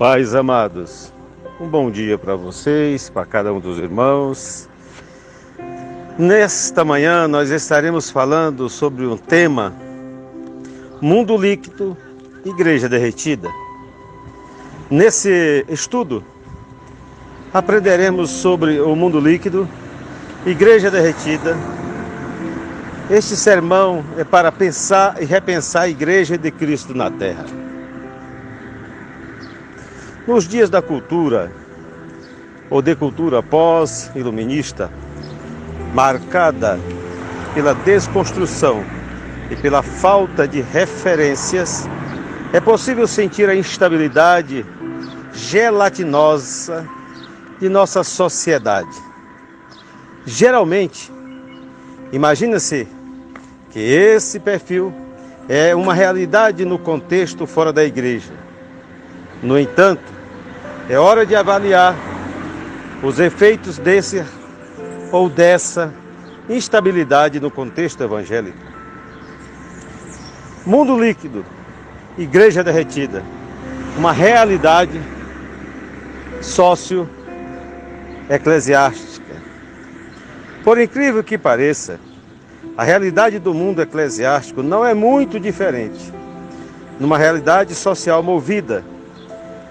Pais amados, um bom dia para vocês, para cada um dos irmãos. Nesta manhã nós estaremos falando sobre um tema: mundo líquido, igreja derretida. Nesse estudo, aprenderemos sobre o mundo líquido, igreja derretida. Este sermão é para pensar e repensar a igreja de Cristo na terra. Nos dias da cultura, ou de cultura pós-iluminista, marcada pela desconstrução e pela falta de referências, é possível sentir a instabilidade gelatinosa de nossa sociedade. Geralmente, imagina-se que esse perfil é uma realidade no contexto fora da igreja. No entanto, é hora de avaliar os efeitos desse ou dessa instabilidade no contexto evangélico. Mundo líquido, igreja derretida, uma realidade socio-eclesiástica. Por incrível que pareça, a realidade do mundo eclesiástico não é muito diferente numa realidade social movida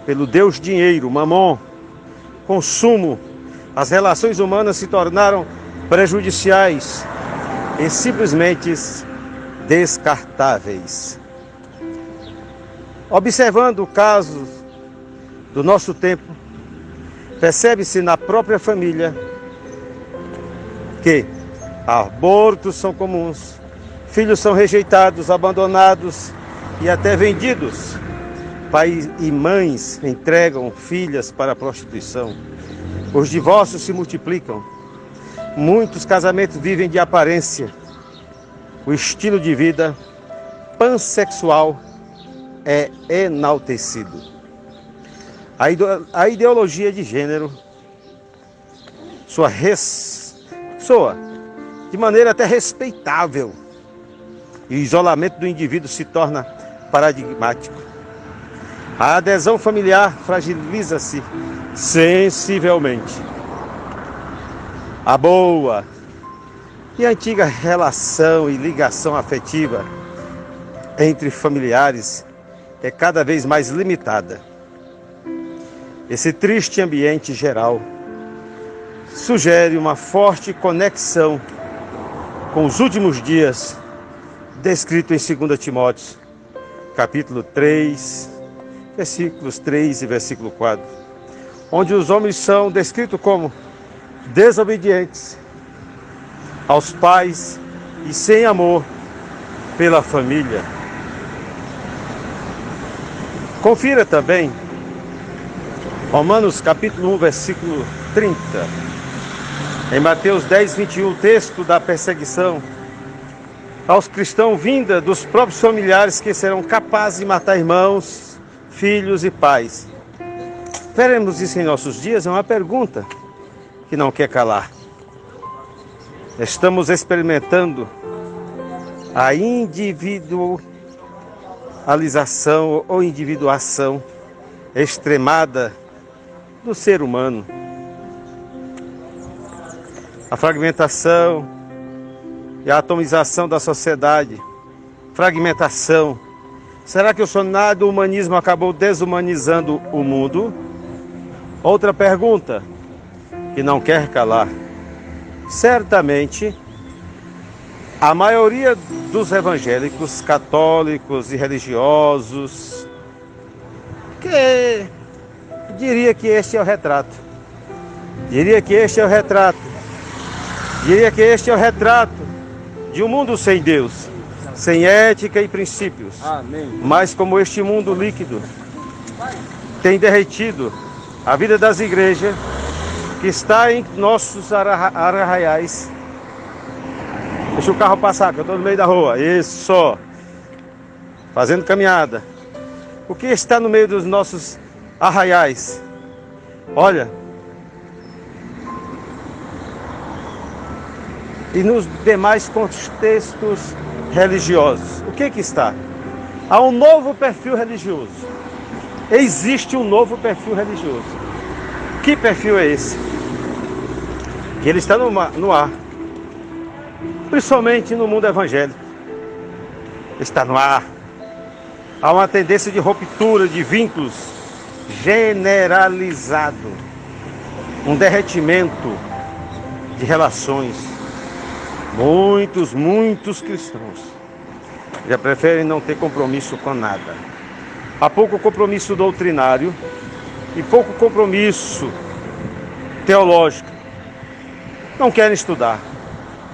pelo Deus dinheiro, mamon, consumo. As relações humanas se tornaram prejudiciais e simplesmente descartáveis. Observando o caso do nosso tempo, percebe-se na própria família que abortos são comuns, filhos são rejeitados, abandonados e até vendidos. Pais e mães entregam filhas para a prostituição. Os divórcios se multiplicam. Muitos casamentos vivem de aparência. O estilo de vida pansexual é enaltecido. A ideologia de gênero soa de maneira até respeitável. E o isolamento do indivíduo se torna paradigmático. A adesão familiar fragiliza-se sensivelmente. A boa e antiga relação e ligação afetiva entre familiares é cada vez mais limitada. Esse triste ambiente geral sugere uma forte conexão com os últimos dias descrito em 2 Timóteo, capítulo 3, versículos 3 e versículo 4, onde os homens são descritos como desobedientes aos pais e sem amor pela família. Confira também Romanos capítulo 1, versículo 30. Em Mateus 10, 21, texto da perseguição aos cristãos vinda dos próprios familiares que serão capazes de matar irmãos, filhos e pais. Veremos isso em nossos dias? É uma pergunta que não quer calar. Estamos experimentando a individualização ou individuação extremada do ser humano. A fragmentação e a atomização da sociedade. Fragmentação. Será que o sonhado do humanismo acabou desumanizando o mundo? Outra pergunta que não quer calar. Certamente, a maioria dos evangélicos, católicos e religiosos diria que este é o retrato. Diria que este é o retrato de um mundo sem Deus, sem ética e princípios. Amém. Mas como este mundo líquido tem derretido a vida das igrejas, que está em nossos arraiais. Deixa o carro passar, que eu estou no meio da rua. Isso. Fazendo caminhada. O que está no meio dos nossos arraiais? Olha. E nos demais contextos religiosos. O que está? Há um novo perfil religioso. existe um novo perfil religioso. Que perfil é esse? Que ele está no ar, principalmente no mundo evangélico. Está no ar. Há uma tendência de ruptura de vínculos generalizado, um derretimento de relações. Muitos cristãos já preferem não ter compromisso com nada. Há pouco compromisso doutrinário e pouco compromisso teológico. Não querem estudar,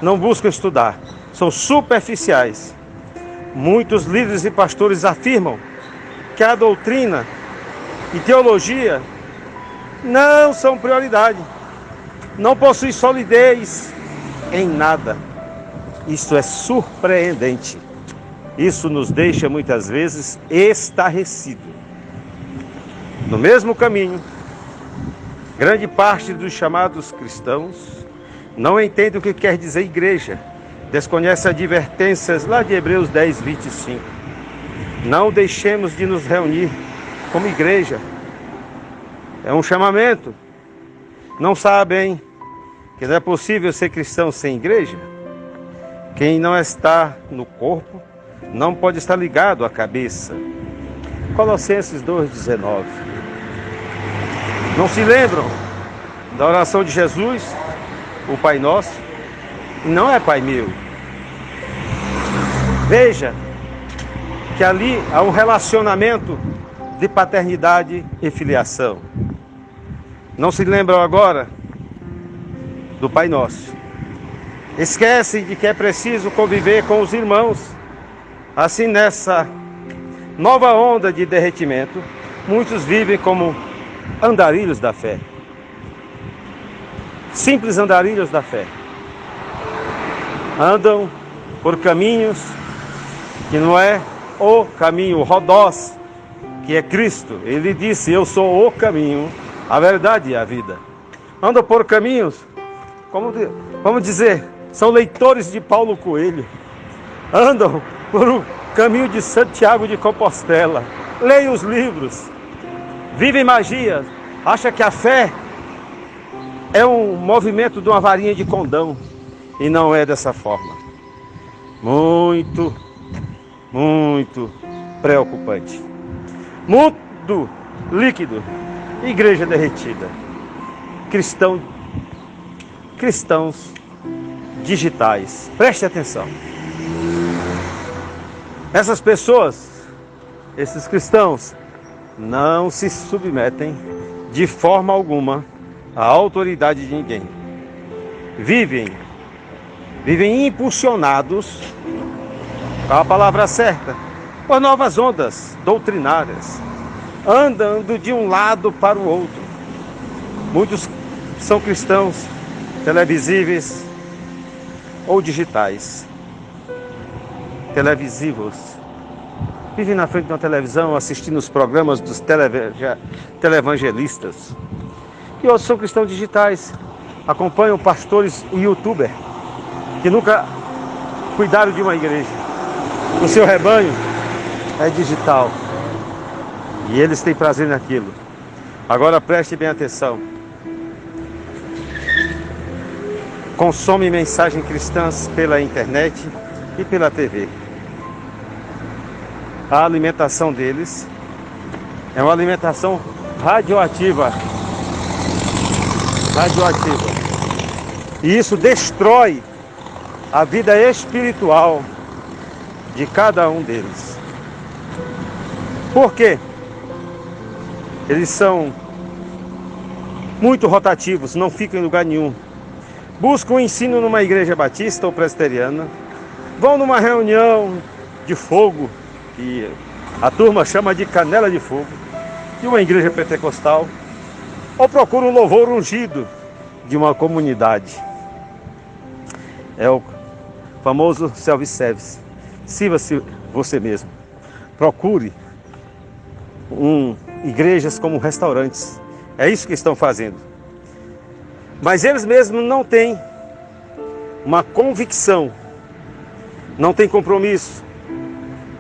não buscam estudar, são superficiais. Muitos líderes e pastores afirmam que a doutrina e teologia não são prioridade, não possuem solidez em nada. Isso é surpreendente. Isso nos deixa muitas vezes estarrecido. No mesmo caminho, grande parte dos chamados cristãos não entende o que quer dizer igreja. Desconhece advertências lá de Hebreus 10, 25. Não deixemos de nos reunir como igreja. É um chamamento. Não sabem que não é possível ser cristão sem igreja? Quem não está no corpo não pode estar ligado à cabeça. Colossenses 2,19. Não se lembram da oração de Jesus, o Pai Nosso? Não é Pai meu. Veja que ali há um relacionamento de paternidade e filiação. Não se lembram agora do Pai Nosso. Esquecem de que é preciso conviver com os irmãos. Assim, nessa nova onda de derretimento, muitos vivem como andarilhos da fé. Simples andarilhos da fé. Andam por caminhos que não é o caminho rodós, que é Cristo. Ele disse: eu sou o caminho, a verdade e a vida. Andam por caminhos, vamos dizer, são leitores de Paulo Coelho. Andam por um caminho de Santiago de Compostela. Leem os livros, vivem magia, acham que a fé é um movimento de uma varinha de condão. E não é dessa forma. Muito preocupante. Mundo líquido, igreja derretida. Cristãos digitais. Preste atenção. Essas pessoas, esses cristãos, não se submetem de forma alguma à autoridade de ninguém. Vivem impulsionados, com a palavra certa, por novas ondas doutrinárias, andando de um lado para o outro. Muitos são cristãos televisíveis ou digitais. Televisivos. Vivem na frente de uma televisão, assistindo os programas dos televangelistas. E outros são cristãos digitais, acompanham pastores e youtubers que nunca cuidaram de uma igreja. O seu rebanho é digital e eles têm prazer naquilo. Agora preste bem atenção. Consome mensagens cristãs pela internet e pela TV. A alimentação deles é uma alimentação radioativa. E isso destrói a vida espiritual de cada um deles. Por quê? Eles são muito rotativos, não ficam em lugar nenhum. Buscam o ensino numa igreja batista ou presbiteriana, vão numa reunião de fogo, que a turma chama de canela de fogo, de uma igreja pentecostal, ou procuram um louvor ungido de uma comunidade. É o famoso self-service. Sirva-se você mesmo. Procure igrejas como restaurantes. É isso que estão fazendo. Mas eles mesmos não têm uma convicção, não têm compromisso,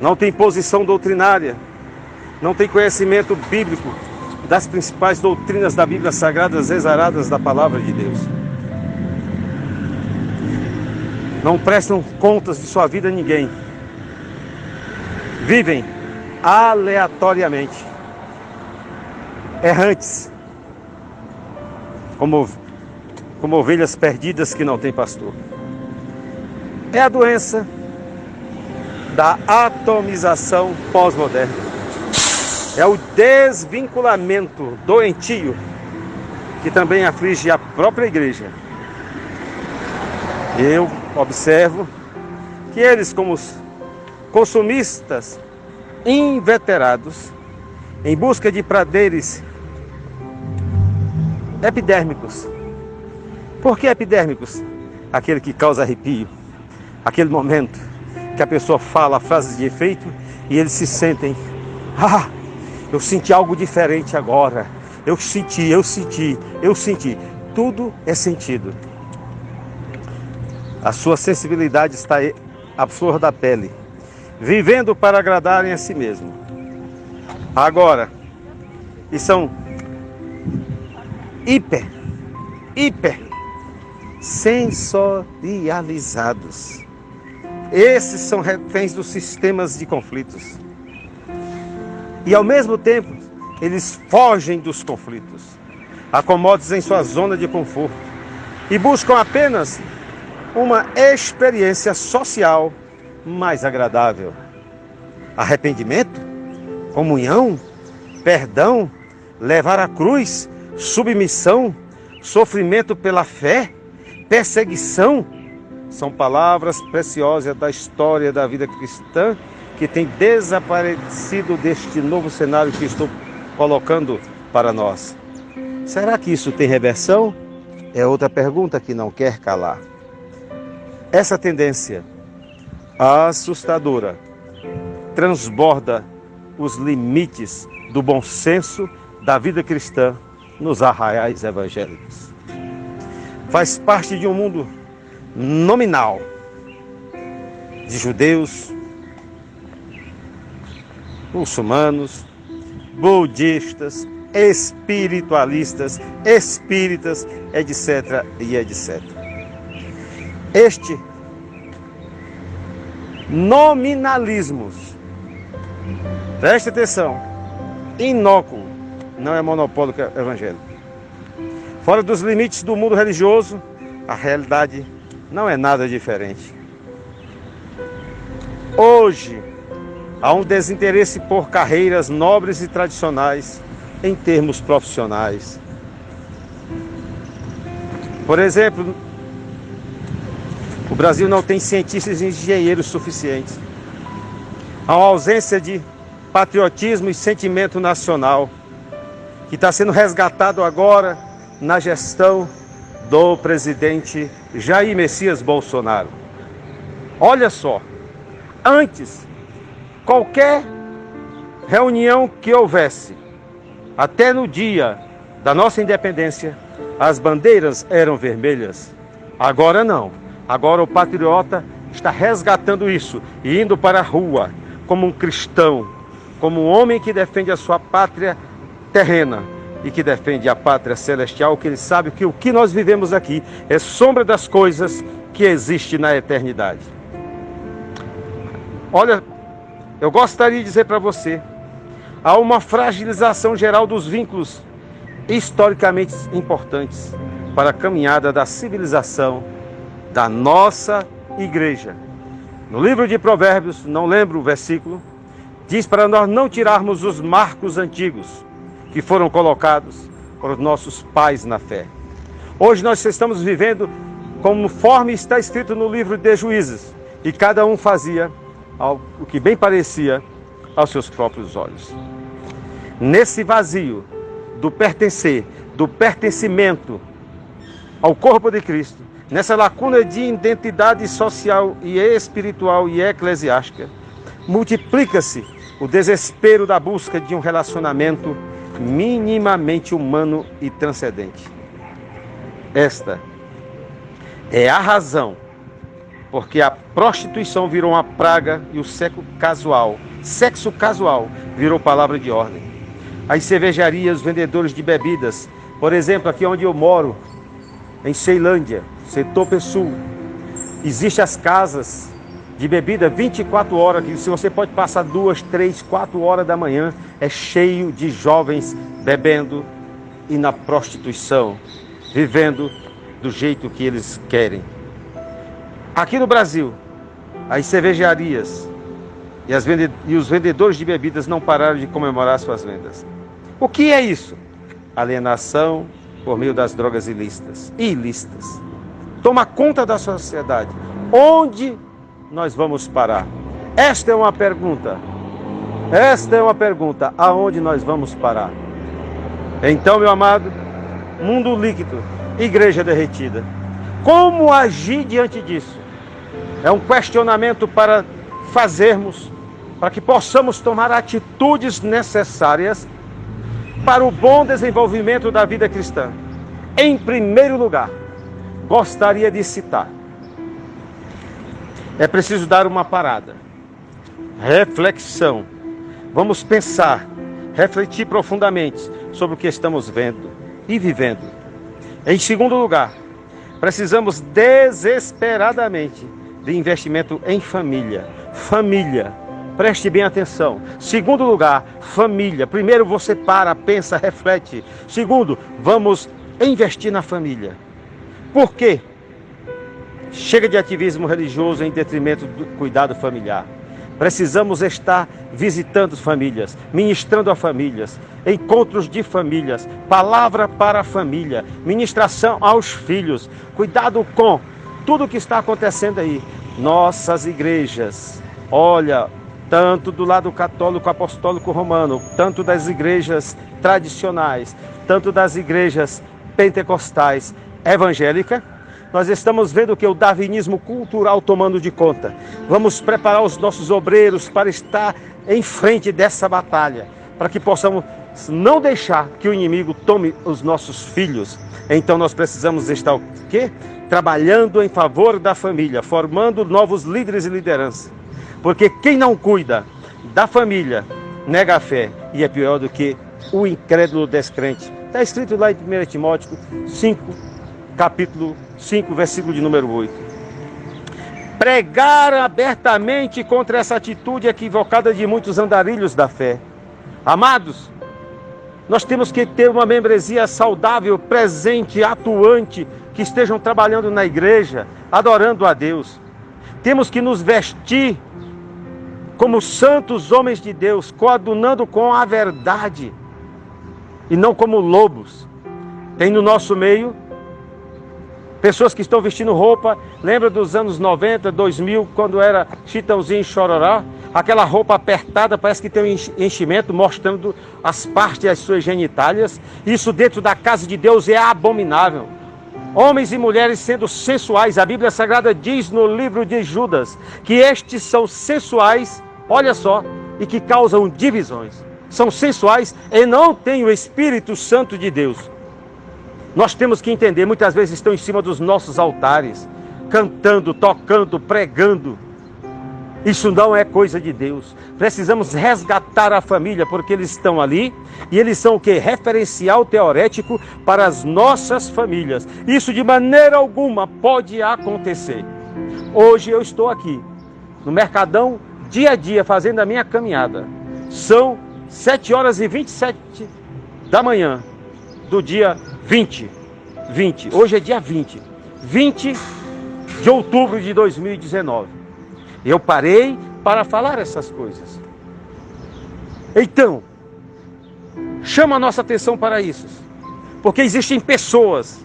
não têm posição doutrinária, não tem conhecimento bíblico das principais doutrinas da Bíblia Sagrada, exaradas da Palavra de Deus. Não prestam contas de sua vida a ninguém. Vivem aleatoriamente, errantes, como ovelhas perdidas que não têm pastor. É a doença da atomização pós-moderna. É o desvinculamento doentio que também aflige a própria igreja. Eu observo que eles, como os consumistas inveterados, em busca de prazeres epidérmicos. Por que epidérmicos? Aquele que causa arrepio, aquele momento que a pessoa fala frases de efeito e eles se sentem: ah, eu senti algo diferente agora, eu senti. Tudo é sentido. A sua sensibilidade está à flor da pele, vivendo para agradarem a si mesmo. Agora, e são hiper sensorializados. Esses são reféns dos sistemas de conflitos. E ao mesmo tempo, eles fogem dos conflitos, acomodados em sua zona de conforto, e buscam apenas uma experiência social mais agradável. Arrependimento, comunhão, perdão, levar a cruz, submissão, sofrimento pela fé, perseguição, são palavras preciosas da história da vida cristã que tem desaparecido deste novo cenário que estou colocando para nós. Será que isso tem reversão? É outra pergunta que não quer calar. Essa tendência assustadora transborda os limites do bom senso da vida cristã nos arraiais evangélicos. Faz parte de um mundo nominal de judeus, muçulmanos, budistas, espiritualistas, espíritas, etc. e etc. Este nominalismo, preste atenção, inócuo, não é monopólio evangélico. Fora dos limites do mundo religioso, a realidade não é nada diferente. Hoje, há um desinteresse por carreiras nobres e tradicionais em termos profissionais. Por exemplo, o Brasil não tem cientistas e engenheiros suficientes. Há uma ausência de patriotismo e sentimento nacional, que está sendo resgatado agora na gestão do presidente Jair Messias Bolsonaro. Olha só, antes, qualquer reunião que houvesse, até no dia da nossa independência, as bandeiras eram vermelhas. Agora não. Agora o patriota está resgatando isso e indo para a rua como um cristão, como um homem que defende a sua pátria terrena e que defende a pátria celestial, que ele sabe que o que nós vivemos aqui é sombra das coisas que existem na eternidade. Olha, eu gostaria de dizer para você, há uma fragilização geral dos vínculos historicamente importantes para a caminhada da civilização da nossa igreja. No livro de Provérbios, não lembro o versículo, diz para nós não tirarmos os marcos antigos que foram colocados por os nossos pais na fé. Hoje nós estamos vivendo conforme está escrito no livro de Juízes, e cada um fazia o que bem parecia aos seus próprios olhos. Nesse vazio do pertencer, do pertencimento ao corpo de Cristo, nessa lacuna de identidade social e espiritual e eclesiástica, multiplica-se o desespero da busca de um relacionamento minimamente humano e transcendente. Esta é a razão porque a prostituição virou uma praga e o sexo casual sexo casual virou palavra de ordem. As cervejarias, os vendedores de bebidas, por exemplo, aqui onde eu moro, em Ceilândia, setor Sul, existem as casas de bebida 24 horas, que se você pode passar 2, 3, 4 horas da manhã, é cheio de jovens bebendo e na prostituição, vivendo do jeito que eles querem. Aqui no Brasil, as cervejarias e os vendedores de bebidas não pararam de comemorar suas vendas. O que é isso? Alienação por meio das drogas ilícitas. Toma conta da sociedade. Onde nós vamos parar? Esta é uma pergunta. Aonde nós vamos parar? Então, meu amado, mundo líquido, igreja derretida. Como agir diante disso? É um questionamento para fazermos, para que possamos tomar atitudes necessárias para o bom desenvolvimento da vida cristã. Em primeiro lugar, gostaria de citar: é preciso dar uma parada, reflexão. Vamos pensar, refletir profundamente sobre o que estamos vendo e vivendo. Em segundo lugar, precisamos desesperadamente de investimento em família. Família, preste bem atenção. Segundo lugar, família. Primeiro você para, pensa, reflete. Segundo, vamos investir na família. Por quê? Chega de ativismo religioso em detrimento do cuidado familiar. Precisamos estar visitando famílias, ministrando a famílias, encontros de famílias, palavra para a família, ministração aos filhos. Cuidado com tudo o que está acontecendo aí. Nossas igrejas, olha, tanto do lado católico, apostólico, romano, tanto das igrejas tradicionais, tanto das igrejas pentecostais, evangélica, nós estamos vendo que o darwinismo cultural tomando de conta. Vamos preparar os nossos obreiros para estar em frente dessa batalha, para que possamos não deixar que o inimigo tome os nossos filhos. Então nós precisamos estar o quê? Trabalhando em favor da família, formando novos líderes e liderança. Porque quem não cuida da família nega a fé e é pior do que o incrédulo descrente. Está escrito lá em 1 Timóteo 5, capítulo 5, versículo de número 8. Pregar abertamente contra essa atitude equivocada de muitos andarilhos da fé. Amados, nós temos que ter uma membresia saudável, presente, atuante, que estejam trabalhando na igreja, adorando a Deus. Temos que nos vestir como santos homens de Deus, coadunando com a verdade, e não como lobos. Tem no nosso meio pessoas que estão vestindo roupa, lembra dos anos 90, 2000, quando era Chitãozinho e Chororó? Aquela roupa apertada, parece que tem um enchimento, mostrando as partes das suas genitálias. Isso dentro da casa de Deus é abominável. Homens e mulheres sendo sensuais. A Bíblia Sagrada diz no livro de Judas que estes são sensuais, olha só, e que causam divisões. São sensuais e não têm o Espírito Santo de Deus. Nós temos que entender, muitas vezes estão em cima dos nossos altares, cantando, tocando, pregando. Isso não é coisa de Deus. Precisamos resgatar a família, porque eles estão ali e eles são o quê? Referencial teorético para as nossas famílias. Isso de maneira alguma pode acontecer. Hoje eu estou aqui, no Mercadão, dia a dia, fazendo a minha caminhada. São 7 horas e 27 da manhã do dia 20. Hoje é dia 20 de outubro de 2019. Eu parei para falar essas coisas. Então, chama a nossa atenção para isso. Porque existem pessoas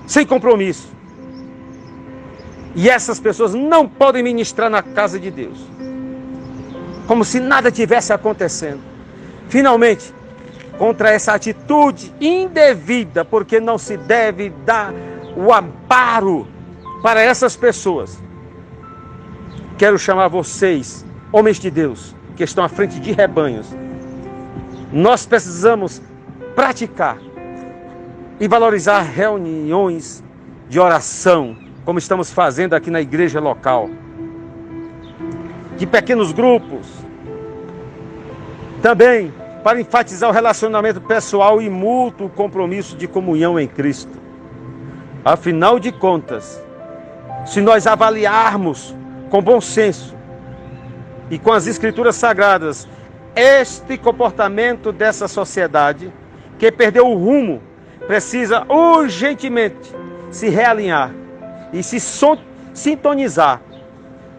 sem compromisso. E essas pessoas não podem ministrar na casa de Deus. Como se nada tivesse acontecendo. Finalmente, contra essa atitude indevida, porque não se deve dar o amparo para essas pessoas. Quero chamar vocês, homens de Deus, que estão à frente de rebanhos. Nós precisamos praticar e valorizar reuniões de oração, como estamos fazendo aqui na igreja local. De pequenos grupos, Também para enfatizar o relacionamento pessoal e mútuo compromisso de comunhão em Cristo. Afinal de contas, se nós avaliarmos com bom senso e com as Escrituras Sagradas este comportamento dessa sociedade que perdeu o rumo, precisa urgentemente se realinhar e se sintonizar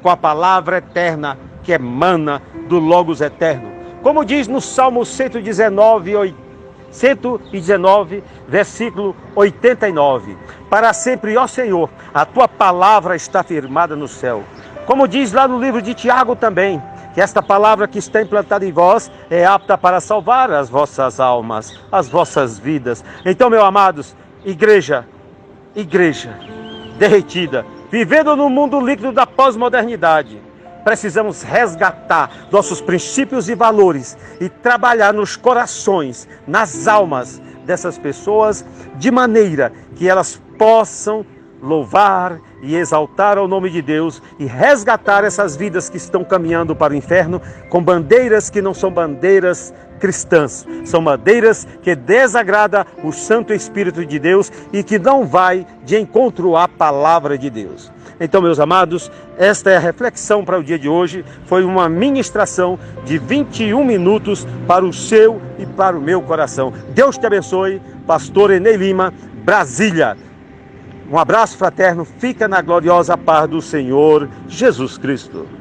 com a palavra eterna que emana do Logos eterno. Como diz no Salmo 119, versículo 89. Para sempre, ó Senhor, a tua palavra está firmada no céu. Como diz lá no livro de Tiago também, que esta palavra que está implantada em vós é apta para salvar as vossas almas, as vossas vidas. Então, meus amados, igreja derretida, vivendo no mundo líquido da pós-modernidade, precisamos resgatar nossos princípios e valores e trabalhar nos corações, nas almas dessas pessoas, de maneira que elas possam louvar e exaltar o nome de Deus e resgatar essas vidas que estão caminhando para o inferno com bandeiras que não são bandeiras cristãs, são bandeiras que desagradam o Santo Espírito de Deus e que não vai de encontro à palavra de Deus. Então, meus amados, esta é a reflexão para o dia de hoje. Foi uma ministração de 21 minutos para o seu e para o meu coração. Deus te abençoe. Pastor Enei Lima, Brasília. Um abraço fraterno. Fica na gloriosa paz do Senhor Jesus Cristo.